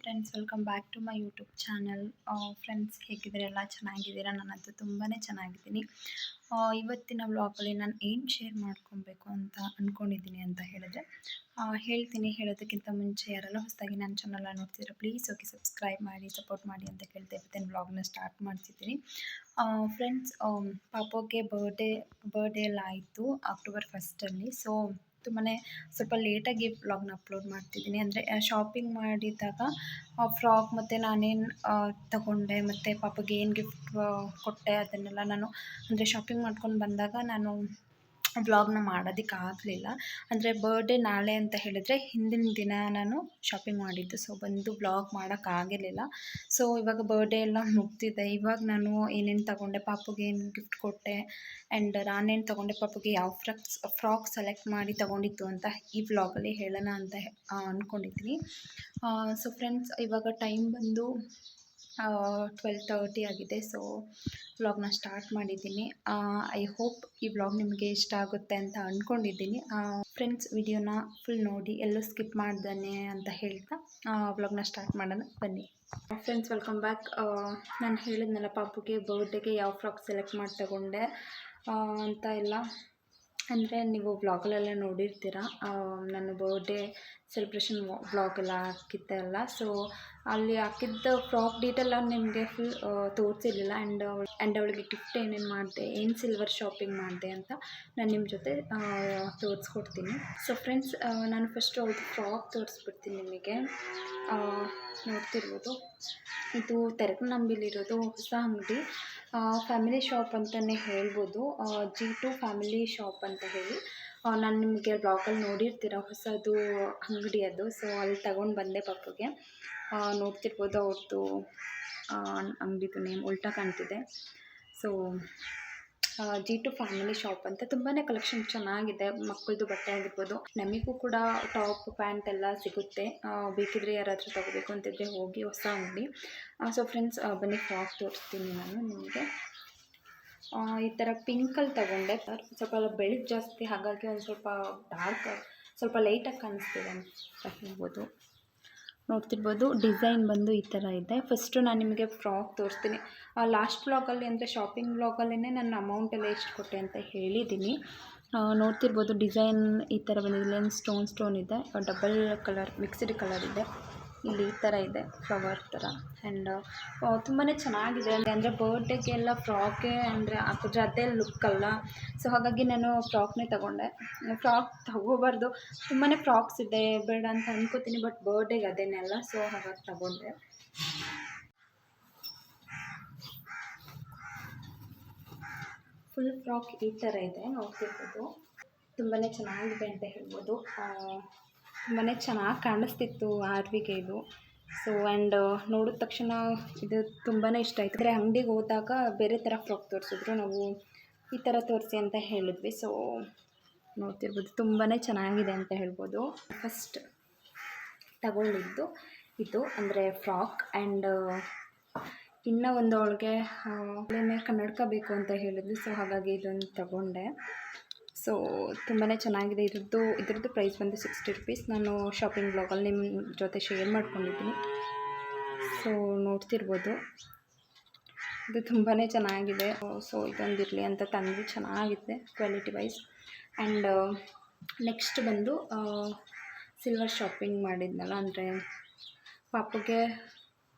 Friends, welcome back to my YouTube channel. Friends, ಹೇಗಿದ್ದೀರಾ? ಎಲ್ಲ ಚೆನ್ನಾಗಿದ್ದೀರಾ? ನಾನಂತೂ ತುಂಬಾ ಚೆನ್ನಾಗಿದ್ದೀನಿ. ಇವತ್ತಿನ ವ್ಲಾಗಲ್ಲಿ ನಾನು ಏನು ಶೇರ್ ಮಾಡ್ಕೊಬೇಕು ಅಂತ ಅಂದ್ಕೊಂಡಿದ್ದೀನಿ ಅಂತ ಹೇಳಿದ್ರೆ ಹೇಳ್ತೀನಿ. ಹೇಳೋದಕ್ಕಿಂತ ಮುಂಚೆ ಯಾರೆಲ್ಲ ಹೊಸದಾಗಿ ನನ್ನ ಚಾನಲ್ನ ನೋಡ್ತಿದ್ರೆ ಪ್ಲೀಸ್ ಹೋಗಿ ಸಬ್ಸ್ಕ್ರೈಬ್ ಮಾಡಿ, ಸಪೋರ್ಟ್ ಮಾಡಿ ಅಂತ ಕೇಳ್ತಾ ಇವತ್ತಿನ ವ್ಲಾಗ್ನ ಸ್ಟಾರ್ಟ್ ಮಾಡ್ತಿದ್ದೀನಿ. ಫ್ರೆಂಡ್ಸ್, ಪಾಪುಗೆ ಬರ್ಡೇ ಎಲ್ಲ ಆಯಿತು ಅಕ್ಟೋಬರ್ 1. ಸೊ ತುಂಬಾ ಸ್ವಲ್ಪ ಲೇಟಾಗಿ ವ್ಲಾಗ್ನ ಅಪ್ಲೋಡ್ ಮಾಡ್ತಿದ್ದೀನಿ. ಅಂದರೆ ಶಾಪಿಂಗ್ ಮಾಡಿದಾಗ ಫ್ರಾಕ್ ಮತ್ತು ನಾನೇನು ತಗೊಂಡೆ ಮತ್ತು ಪಾಪಗೆ ಏನು ಗಿಫ್ಟ್ ಕೊಟ್ಟೆ ಅದನ್ನೆಲ್ಲ ನಾನು ಅಂದರೆ ಶಾಪಿಂಗ್ ಮಾಡ್ಕೊಂಡು ಬಂದಾಗ ನಾನು ವ್ಲಾಗ್ನ ಮಾಡೋದಕ್ಕಾಗಲಿಲ್ಲ. ಅಂದರೆ ಬರ್ಡೇ ನಾಳೆ ಅಂತ ಹೇಳಿದರೆ ಹಿಂದಿನ ದಿನ ನಾನು ಶಾಪಿಂಗ್ ಮಾಡಿದ್ದು. ಸೊ ಬಂದು ವ್ಲಾಗ್ ಮಾಡೋಕ್ಕಾಗಿರಲಿಲ್ಲ. ಸೊ ಇವಾಗ ಬರ್ಡೇ ಎಲ್ಲ ಮುಗ್ದಿದೆ. ಇವಾಗ ನಾನು ಏನೇನು ತಗೊಂಡೆ, ಪಾಪುಗೆ ಏನು ಗಿಫ್ಟ್ ಕೊಟ್ಟೆ ಆ್ಯಂಡ್ ನಾನೇನು ತೊಗೊಂಡೆ, ಪಾಪುಗೆ ಯಾವ ಫ್ರಾಕ್ ಸೆಲೆಕ್ಟ್ ಮಾಡಿ ತೊಗೊಂಡಿತ್ತು ಅಂತ ಈ ವ್ಲಾಗಲ್ಲಿ ಹೇಳೋಣ ಅಂತ ಅಂದ್ಕೊಂಡಿದ್ದೀನಿ. ಸೊ ಫ್ರೆಂಡ್ಸ್, ಇವಾಗ ಟೈಮ್ ಬಂದು 12:30 ಆಗಿದೆ. ಸೊ ವ್ಲಾಗ್ನ ಸ್ಟಾರ್ಟ್ ಮಾಡಿದ್ದೀನಿ. ಐ ಹೋಪ್ ಈ ವ್ಲಾಗ್ ನಿಮಗೆ ಇಷ್ಟ ಆಗುತ್ತೆ ಅಂತ ಅಂದ್ಕೊಂಡಿದ್ದೀನಿ. ಫ್ರೆಂಡ್ಸ್, ವಿಡಿಯೋನ ಫುಲ್ ನೋಡಿ, ಎಲ್ಲೂ ಸ್ಕಿಪ್ ಮಾಡ್ದಾನೆ ಅಂತ ಹೇಳ್ತಾ ವ್ಲಾಗ್ನ ಸ್ಟಾರ್ಟ್ ಮಾಡೋಣ ಬನ್ನಿ. Friends, welcome back. ನಾನು ಹೇಳಿದ್ನಲ್ಲ ಪಾಪುಗೆ ಬರ್ಡೇಗೆ ಯಾವ ಫ್ರಾಕ್ ಸೆಲೆಕ್ಟ್ ಮಾಡಿ ತಗೊಂಡೆ ಅಂತ ಎಲ್ಲ. ಅಂದರೆ ನೀವು ವ್ಲಾಗಲ್ಲೆಲ್ಲ ನೋಡಿರ್ತೀರ, ನಾನು ಬರ್ಡೇ ಸೆಲೆಬ್ರೇಷನ್ ವ್ಲಾಗೆಲ್ಲ ಹಾಕಿದ್ದೆ ಅಲ್ಲ. ಸೊ ಅಲ್ಲಿ ಹಾಕಿದ್ದ ಫ್ರಾಕ್ ಡೀಟೆಲ್ಲ ನಿಮಗೆ ಫುಲ್ ತೋರಿಸಿರಲಿಲ್ಲ. ಆ್ಯಂಡ್ ಅವಳಿಗೆ ಗಿಫ್ಟ್ ಏನೇನು ಮಾಡಿದೆ, ಏನು ಸಿಲ್ವರ್ ಶಾಪಿಂಗ್ ಮಾಡಿದೆ ಅಂತ ನಾನು ನಿಮ್ಮ ಜೊತೆ ತೋರಿಸ್ಕೊಡ್ತೀನಿ. ಸೊ ಫ್ರೆಂಡ್ಸ್, ನಾನು ಫಸ್ಟು ಅವ್ರದ್ದು ಫ್ರಾಕ್ ತೋರಿಸ್ಬಿಡ್ತೀನಿ ನಿಮಗೆ. ನೋಡ್ತಿರ್ಬೋದು, ಇದು ತೆರಕನಂಬಿಲಿರೋದು ಹೊಸ ಅಂಗಡಿ, ಫ್ಯಾಮಿಲಿ ಶಾಪ್ ಅಂತಲೇ ಹೇಳ್ಬೋದು. G2 ಫ್ಯಾಮಿಲಿ ಶಾಪ್ ಅಂತ ಹೇಳಿ ನಾನು ನಿಮಗೆ ಬ್ಲಾಗಲ್ಲಿ ನೋಡಿರ್ತೀರ, ಹೊಸದು ಅಂಗಡಿ ಅದು. ಸೊ ಅಲ್ಲಿ ತಗೊಂಡು ಬಂದೆ ಪಾಪುಗೆ. ನೋಡ್ತಿರ್ಬೋದು ಅವ್ರದ್ದು ಅಂಗಡಿದು ನೇಮ್ ಉಲ್ಟಾ ಕಾಣ್ತಿದೆ. ಸೊ G2 ಫ್ಯಾಮಿಲಿ ಶಾಪ್ ಅಂತ ತುಂಬಾ ಕಲೆಕ್ಷನ್ ಚೆನ್ನಾಗಿದೆ. ಮಕ್ಕಳದು ಬಟ್ಟೆ ಆಗಿರ್ಬೋದು, ನಮಗೂ ಕೂಡ ಟಾಪ್ ಪ್ಯಾಂಟ್ ಎಲ್ಲ ಸಿಗುತ್ತೆ. ಬೇಕಿದ್ರೆ ಯಾರಾದರೂ ತಗೋಬೇಕು ಅಂತಿದ್ರೆ ಹೋಗಿ, ಹೊಸ ಅಂಗಡಿ. ಸೊ ಫ್ರೆಂಡ್ಸ್, ಬನ್ನಿ ಫ್ರಾಕ್ ತೋರಿಸ್ತೀನಿ ನಾನು ನಿಮಗೆ. ಈ ಥರ ಪಿಂಕಲ್ಲಿ ತಗೊಂಡೆ. ಸ್ವಲ್ಪ ಬೆಳಕು ಜಾಸ್ತಿ, ಹಾಗಾಗಿ ಒಂದು ಸ್ವಲ್ಪ ಡಾರ್ಕ್, ಸ್ವಲ್ಪ ಲೈಟಾಗಿ ಕಾಣಿಸ್ತಿದೆ ಅಂತ ಹೇಳ್ಬೋದು. ನೋಡ್ತಿರ್ಬೋದು, ಡಿಸೈನ್ ಬಂದು ಈ ಥರ ಇದೆ. ಫಸ್ಟು ನಾನು ನಿಮಗೆ ಫ್ರಾಕ್ ತೋರಿಸ್ತೀನಿ. ಲಾಸ್ಟ್ ವ್ಲಾಗಲ್ಲಿ ಅಂದರೆ ಶಾಪಿಂಗ್ ವ್ಲಾಗಲ್ಲೇ ನಾನು ಅಮೌಂಟ್ ಎಲ್ಲ ಎಷ್ಟು ಕೊಟ್ಟೆ ಅಂತ ಹೇಳಿದ್ದೀನಿ. ನೋಡ್ತಿರ್ಬೋದು, ಡಿಸೈನ್ ಈ ಥರ ಬಂದಿದೆ. ಇಲ್ಲೇನು ಸ್ಟೋನ್ ಇದೆ, ಡಬಲ್ ಕಲರ್ ಮಿಕ್ಸ್ಡ್ ಕಲರ್ ಇದೆ. ಇಲ್ಲಿ ಈ ಥರ ಇದೆ, ಫ್ಲವರ್ ಥರ. ಆ್ಯಂಡ್ ತುಂಬಾ ಚೆನ್ನಾಗಿದೆ. ಅಂದರೆ ಬರ್ಡೇಗೆಲ್ಲ ಫ್ರಾಕೇ ಅಂದರೆ ಹಾಕಿದ್ರೆ ಅದೇ ಲುಕ್ ಅಲ್ಲ. ಸೊ ಹಾಗಾಗಿ ನಾನು ಫ್ರಾಕ್ನೇ ತಗೊಂಡೆ. ಫ್ರಾಕ್ ತಗೋಬಾರ್ದು, ತುಂಬಾ ಫ್ರಾಕ್ಸ್ ಇದೆ, ಬೇಡ ಅಂತ ಅಂದ್ಕೋತೀನಿ. ಬಟ್ ಬರ್ಡೇಗೆ ಅದೇನೆಲ್ಲ, ಸೊ ಹಾಗಾಗಿ ತಗೊಂಡೆ. ಫುಲ್ ಫ್ರಾಕ್ ಈ ಥರ ಇದೆ, ನೋಡ್ತಿರ್ಬೋದು. ತುಂಬಾ ಚೆನ್ನಾಗಿದೆ ಅಂತ ಹೇಳ್ಬೋದು. ತುಂಬಾ ಚೆನ್ನಾಗಿ ಕಾಣಿಸ್ತಿತ್ತು ಆರ್ವಿಗೆ ಇದು. ಸೊ ಆ್ಯಂಡ್ ನೋಡಿದ ತಕ್ಷಣ ಇದು ತುಂಬಾ ಇಷ್ಟ ಆಯಿತು. ಅಂದರೆ ಅಂಗಡಿಗೆ ಹೋದಾಗ ಬೇರೆ ಥರ ಫ್ರಾಕ್ ತೋರಿಸಿದ್ರು, ನಾವು ಈ ಥರ ತೋರಿಸಿ ಅಂತ ಹೇಳಿದ್ವಿ. ಸೊ ನೋಡ್ತಿರ್ಬೋದು, ತುಂಬಾ ಚೆನ್ನಾಗಿದೆ ಅಂತ ಹೇಳ್ಬೋದು. ಫಸ್ಟ್ ತಗೊಂಡಿದ್ದು ಇದು ಅಂದರೆ ಫ್ರಾಕ್. ಆ್ಯಂಡ್ ಇನ್ನೂ ಒಂದು ಅವಳಿಗೆ ಕನ್ನಡಕ ಬೇಕು ಅಂತ ಹೇಳಿದ್ವಿ. ಸೊ ಹಾಗಾಗಿ ಇದೊಂದು ತಗೊಂಡೆ. ಸೊ ತುಂಬಾ ಚೆನ್ನಾಗಿದೆ. ಇದ್ರದ್ದು ಪ್ರೈಸ್ ಬಂದು 60 ರೂಪೀಸ್. ನಾನು ಶಾಪಿಂಗ್ ಬ್ಲಾಗಲ್ಲಿ ನಿಮ್ಮ ಜೊತೆ ಶೇರ್ ಮಾಡ್ಕೊಂಡಿದ್ದೀನಿ. ಸೊ ನೋಡ್ತಿರ್ಬೋದು, ಇದು ತುಂಬಾ ಚೆನ್ನಾಗಿದೆ. ಸೊ ಇದೊಂದಿರಲಿ ಅಂತ ತಂದು, ಚೆನ್ನಾಗಿದೆ ಕ್ವಾಲಿಟಿ ವೈಸ್. ಆ್ಯಂಡ್ ನೆಕ್ಸ್ಟ್ ಬಂದು ಸಿಲ್ವರ್ ಶಾಪಿಂಗ್ ಮಾಡಿದ್ನಲ್ಲ, ಅಂದರೆ ಪಾಪುಗೆ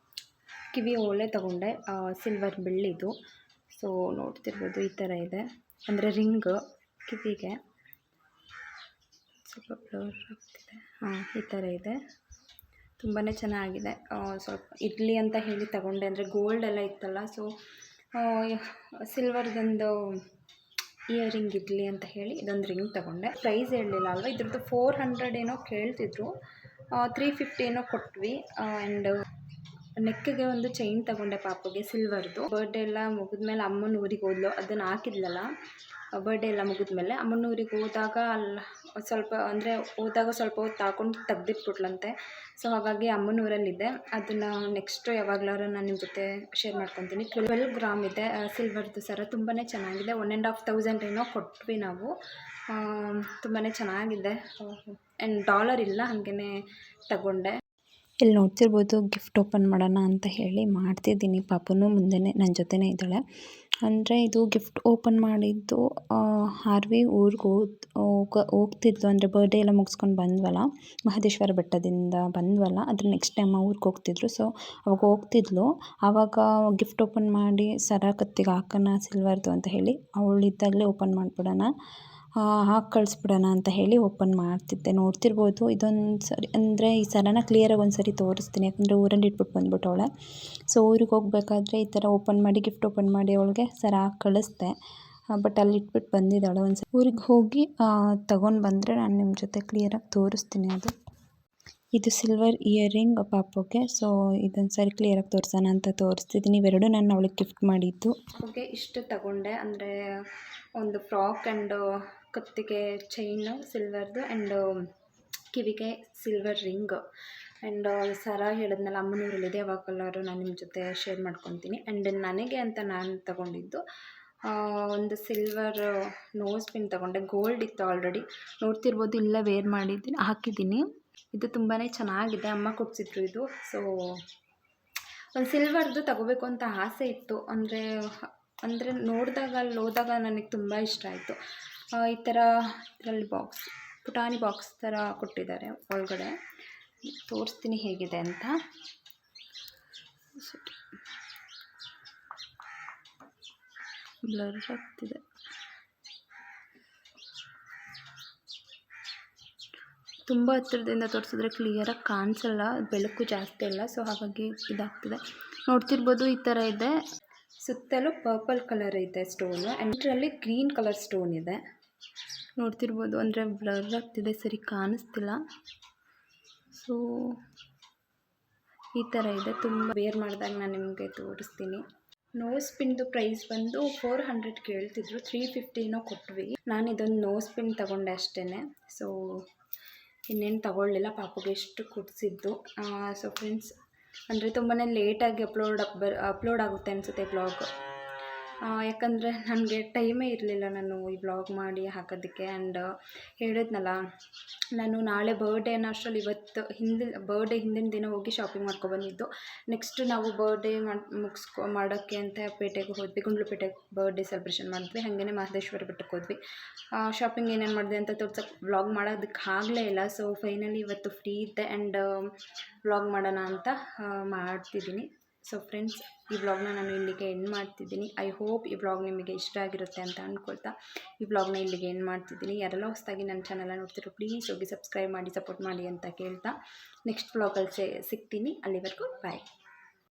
ಕಿವಿ ಓಲೆ ತಗೊಂಡೆ, ಸಿಲ್ವರ್ ಬೆಳ್ಳಿದು. ಸೊ ನೋಡ್ತಿರ್ಬೋದು, ಈ ಥರ ಇದೆ. ಅಂದರೆ ರಿಂಗ್ ಕಿವಿಗೆ ಸ್ವಲ್ಪ ಬ್ಲರ್ ಆಗ್ತಿದೆ. ಈ ಥರ ಇದೆ, ತುಂಬಾ ಚೆನ್ನಾಗಿದೆ. ಸ್ವಲ್ಪ ಇರಲಿ ಅಂತ ಹೇಳಿ ತಗೊಂಡೆ. ಅಂದರೆ ಗೋಲ್ಡ್ ಎಲ್ಲ ಇತ್ತಲ್ಲ, ಸೊ ಸಿಲ್ವರ್ದೊಂದು ಇಯರಿಂಗ್ ಇರಲಿ ಅಂತ ಹೇಳಿ ಇದೊಂದು ರಿಂಗ್ ತಗೊಂಡೆ. ಪ್ರೈಸ್ ಹೇಳಲಿಲ್ಲ ಅಲ್ವಾ, ಇದ್ರದ್ದು 400 ಏನೋ ಕೇಳ್ತಿದ್ರು, 350 ಏನೋ ಕೊಟ್ವಿ. ಆ್ಯಂಡ್ ನೆಕ್ಕಿಗೆ ಒಂದು ಚೈನ್ ತಗೊಂಡೆ ಪಾಪುಗೆ, ಸಿಲ್ವರ್ದು. ಬರ್ಡೇ ಎಲ್ಲ ಮುಗಿದ್ಮೇಲೆ ಅಮ್ಮನ ಊರಿಗೆ ಹೋದ್ಲು, ಅದನ್ನು ಹಾಕಿದ್ಲಲ್ಲ. ಬರ್ಡೇ ಎಲ್ಲ ಮುಗಿದ್ಮೇಲೆ ಅಮ್ಮನ ಊರಿಗೆ ಹೋದಾಗ ಅಲ್ಲಿ ಸ್ವಲ್ಪ ಅಂದರೆ ಹೋದಾಗ ಸ್ವಲ್ಪ ಹೊತ್ತು ಹಾಕೊಂಡು ತೆಗ್ದಿಟ್ಬಿಟ್ಲಂತೆ. ಸೊ ಹಾಗಾಗಿ ಅಮ್ಮನ ಊರಲ್ಲಿದ್ದೆ. ಅದನ್ನು ನೆಕ್ಸ್ಟು ಯಾವಾಗಲಾದ್ರು ನಾನು ನಿಮ್ಮ ಜೊತೆ ಶೇರ್ ಮಾಡ್ಕೊತೀನಿ. 12 ಗ್ರಾಮ್ ಇದೆ ಸಿಲ್ವರ್ದು ಸರ, ತುಂಬಾ ಚೆನ್ನಾಗಿದೆ. 1,500 ಏನೋ ಕೊಟ್ವಿ ನಾವು. ತುಂಬಾ ಚೆನ್ನಾಗಿದೆ. ಆ್ಯಂಡ್ ಡಾಲರ್ ಇಲ್ಲ, ಹಾಗೇ ತಗೊಂಡೆ. ಇಲ್ಲಿ ನೋಡ್ತಿರ್ಬೋದು ಗಿಫ್ಟ್ ಓಪನ್ ಮಾಡೋಣ ಅಂತ ಹೇಳಿ ಮಾಡ್ತಿದ್ದೀನಿ. ಪಾಪುನು ಮುಂದೆನೇ ನನ್ನ ಜೊತೆನೇ ಇದ್ದಾಳೆ. ಅಂದರೆ ಇದು ಗಿಫ್ಟ್ ಓಪನ್ ಮಾಡಿದ್ದು ಆರ್ವಿ ಊರಿಗೆ ಹೋಗ್ತಿದ್ಲು. ಅಂದರೆ ಬರ್ಡೇ ಎಲ್ಲ ಮುಗಿಸ್ಕೊಂಡು ಬಂದ್ವಲ್ಲ, ಮಹದೇಶ್ವರ ಬೆಟ್ಟದಿಂದ ಬಂದ್ವಲ್ಲ, ಅದ್ರ ನೆಕ್ಸ್ಟ್ ಟೈಮ್ ಊರಿಗೆ ಹೋಗ್ತಿದ್ರು. ಸೊ ಅವಾಗ ಹೋಗ್ತಿದ್ಲು. ಆವಾಗ ಗಿಫ್ಟ್ ಓಪನ್ ಮಾಡಿ ಸರ ಕತ್ತಿಗೆ ಹಾಕೋಣ ಸಿಲ್ವರ್ದು ಅಂತ ಹೇಳಿ ಅವಳಿದ್ದಾಗಲೇ ಓಪನ್ ಮಾಡಿಬಿಡೋಣ, ಹಾಕಿ ಕಳಿಸ್ಬಿಡೋಣ ಅಂತ ಹೇಳಿ ಓಪನ್ ಮಾಡ್ತಿದ್ದೆ. ನೋಡ್ತಿರ್ಬೋದು ಇದೊಂದು ಸರಿ ಅಂದರೆ ಈ ಸರನ ಕ್ಲಿಯರಾಗಿ ಒಂದು ಸರಿ ತೋರಿಸ್ತೀನಿ, ಯಾಕಂದರೆ ಊರಲ್ಲಿ ಇಟ್ಬಿಟ್ಟು ಬಂದ್ಬಿಟ್ಟವಳೆ. ಸೊ ಊರಿಗೆ ಹೋಗ್ಬೇಕಾದ್ರೆ ಈ ಥರ ಓಪನ್ ಮಾಡಿ ಗಿಫ್ಟ್ ಓಪನ್ ಮಾಡಿ ಅವಳಿಗೆ ಸರ ಹಾಕಿ ಕಳಿಸ್ದೆ. ಬಟ್ ಅಲ್ಲಿ ಇಟ್ಬಿಟ್ಟು ಬಂದಿದ್ದಾಳೆ. ಒಂದು ಸರಿ ಊರಿಗೆ ಹೋಗಿ ತಗೊಂಡು ಬಂದರೆ ನಾನು ನಿಮ್ಮ ಜೊತೆ ಕ್ಲಿಯರಾಗಿ ತೋರಿಸ್ತೀನಿ. ಇದು ಸಿಲ್ವರ್ ಇಯರಿಂಗ್ ಪಾಪುಗೆ. ಸೊ ಇದೊಂದು ಸರಿ ಕ್ಲಿಯರಾಗಿ ತೋರಿಸೋಣ ಅಂತ ತೋರಿಸ್ತಿದ್ದೀನಿ. ಇವೆರಡು ನಾನು ಅವಳಿಗೆ ಗಿಫ್ಟ್ ಮಾಡಿದ್ದು. ಪಾಪುಗೆ ಇಷ್ಟು ತಗೊಂಡೆ, ಅಂದರೆ ಒಂದು frock and Kattige chain ಸಿಲ್ವರ್ದು and ಕಿವಿಗೆ ಸಿಲ್ವರ್ ರಿಂಗ್ ಆ್ಯಂಡ್ ಸರ ಹೇಳಿದ್ನಲ್ಲ ಅಮ್ಮನೂರಲ್ಲಿದೆ, ಯಾವಾಗ ಕಲರು ನಾನು ನಿಮ್ಮ ಜೊತೆ ಶೇರ್ ಮಾಡ್ಕೊತೀನಿ. ಆ್ಯಂಡ್ ನನಗೆ ಅಂತ ನಾನು ತಗೊಂಡಿದ್ದು ಒಂದು ಸಿಲ್ವರ್ ನೋಸ್ ಪಿನ್ ತಗೊಂಡೆ. ಗೋಲ್ಡ್ ಇತ್ತು ಆಲ್ರೆಡಿ, ನೋಡ್ತಿರ್ಬೋದು ಇಲ್ಲೇ ವೇರ್ ಮಾಡಿದ್ದೀನಿ, ಹಾಕಿದ್ದೀನಿ. ಇದು ತುಂಬಾ ಚೆನ್ನಾಗಿದೆ, ಅಮ್ಮ ಕೊಡಿಸಿದ್ರು ಇದು. ಸೊ ಒಂದು ಸಿಲ್ವರ್ದು ತಗೋಬೇಕು ಅಂತ ಆಸೆ ಇತ್ತು. ಅಂದರೆ ನೋಡಿದಾಗ ಅಲ್ಲಿ ಹೋದಾಗ ನನಗೆ ತುಂಬ ಇಷ್ಟ ಆಯಿತು. ಈ ಥರ ಇದರಲ್ಲಿ ಬಾಕ್ಸ್, ಪುಟಾಣಿ ಬಾಕ್ಸ್ ಥರ ಕೊಟ್ಟಿದ್ದಾರೆ ಒಳಗಡೆ. ತೋರಿಸ್ತೀನಿ ಹೇಗಿದೆ ಅಂತ. ಬ್ಲರ್ ಆಗ್ತಿದೆ. ತುಂಬ ಹತ್ತಿರದಿಂದ ತೋರಿಸಿದ್ರೆ ಕ್ಲಿಯರಾಗಿ ಕಾಣಿಸಲ್ಲ, ಬೆಳಕು ಜಾಸ್ತಿ ಇಲ್ಲ. ಸೊ ಹಾಗಾಗಿ ಇದಾಗ್ತಿದೆ. ನೋಡ್ತಿರ್ಬೋದು ಈ ಥರ ಇದೆ. ಸುತ್ತಲೂ ಪರ್ಪಲ್ ಕಲರ್ ಇದೆ ಸ್ಟೋನು, ಆ್ಯಂಡ್ ಇದರಲ್ಲಿ ಗ್ರೀನ್ ಕಲರ್ ಸ್ಟೋನ್ ಇದೆ. ನೋಡ್ತಿರ್ಬೋದು, ಅಂದರೆ ಬ್ಲರ್ ಆಗ್ತಿದೆ, ಸರಿ ಕಾಣಿಸ್ತಿಲ್ಲ. ಸೊ ಈ ಥರ ಇದೆ. ತುಂಬ ವೇರ್ ಮಾಡಿದಾಗ ನಾನು ನಿಮಗೆ ತೋರಿಸ್ತೀನಿ. ನೋಸ್ ಪಿನ್ದು ಪ್ರೈಸ್ ಬಂದು 400 ಕೇಳ್ತಿದ್ರು, 350 ಕೊಟ್ವಿ. ನಾನು ಇದೊಂದು ನೋಸ್ ಪಿನ್ ತೊಗೊಂಡೆ ಅಷ್ಟೇ. ಸೊ ಇನ್ನೇನು ತಗೊಳ್ಳಿಲ್ಲ, ಪಾಪುಗೆ ಎಷ್ಟು ಕೊಡಿಸಿದ್ದು. ಸೊ ಫ್ರೆಂಡ್ಸ್, ಅಂದರೆ ತುಂಬಾ ಲೇಟಾಗಿ ಅಪ್ಲೋಡ್ ಆಗುತ್ತೆ ಅನಿಸುತ್ತೆ ಬ್ಲಾಗ್. ಯಾಕಂದರೆ ನನಗೆ ಟೈಮೇ ಇರಲಿಲ್ಲ ನಾನು ಈ ಬ್ಲಾಗ್ ಮಾಡಿ ಹಾಕೋದಕ್ಕೆ. ಆ್ಯಂಡ್ ಹೇಳಿದ್ನಲ್ಲ, ನಾನು ನಾಳೆ ಬರ್ಡೇ ಅನ್ನೋ ಅಷ್ಟರಲ್ಲಿ ಇವತ್ತು ಬರ್ಡೇ ಹಿಂದಿನ ದಿನ ಹೋಗಿ ಶಾಪಿಂಗ್ ಮಾಡ್ಕೊಬಂದಿದ್ದು. ನೆಕ್ಸ್ಟ್ ನಾವು ಬರ್ಡೇ ಮಾಡೋಕ್ಕೆ ಅಂತ ಪೇಟೆಗೆ ಹೋದ್ವಿ, ಗುಂಡ್ಲುಪೇಟೆಗೆ ಬರ್ಡೇ ಸೆಲೆಬ್ರೇಷನ್ ಮಾಡಿದ್ವಿ. ಹಾಗೆಯೇ ಮಹದೇಶ್ವರ ಬೆಟ್ಟಕ್ಕೆ ಹೋದ್ವಿ. ಶಾಪಿಂಗ್ ಏನೇನು ಮಾಡಿದೆ ಅಂತ ತೋರ್ಸೋಕ್ಕೆ ವ್ಲಾಗ್ ಮಾಡೋದಕ್ಕೆ ಆಗಲೇ ಇಲ್ಲ. ಸೊ ಫೈನಲಿ ಇವತ್ತು ಫ್ರೀ ಇದ್ದೆ ಆ್ಯಂಡ್ ವ್ಲಾಗ್ ಮಾಡೋಣ ಅಂತ ಮಾಡ್ತಿದ್ದೀನಿ. ಸೊ ಫ್ರೆಂಡ್ಸ್, ಈ ವ್ಲಾಗ್ನ ನಾನು ಇಲ್ಲಿಗೆ ಎಂಡ್ ಮಾಡ್ತಿದ್ದೀನಿ. ಐ ಹೋಪ್ ಈ ವ್ಲಾಗ್ ನಿಮಗೆ ಇಷ್ಟ ಆಗಿರುತ್ತೆ ಅಂತ ಅಂದ್ಕೊಳ್ತಾ ಈ ವ್ಲಾಗ್ನ ಇಲ್ಲಿಗೆ ಎಂಡ್ ಮಾಡ್ತಿದ್ದೀನಿ. ಯಾರೆಲ್ಲ ಹೊಸದಾಗಿ ನನ್ನ ಚಾನಲ್ನ ನೋಡ್ತಿರೋ ಪ್ಲೀಸ್ ಹೋಗಿ ಸಬ್ಸ್ಕ್ರೈಬ್ ಮಾಡಿ, ಸಪೋರ್ಟ್ ಮಾಡಿ ಅಂತ ಕೇಳ್ತಾ ನೆಕ್ಸ್ಟ್ ವ್ಲಾಗಲ್ಲಿ ಸಿಗ್ತೀನಿ. ಅಲ್ಲಿವರೆಗೂ ಬಾಯ್.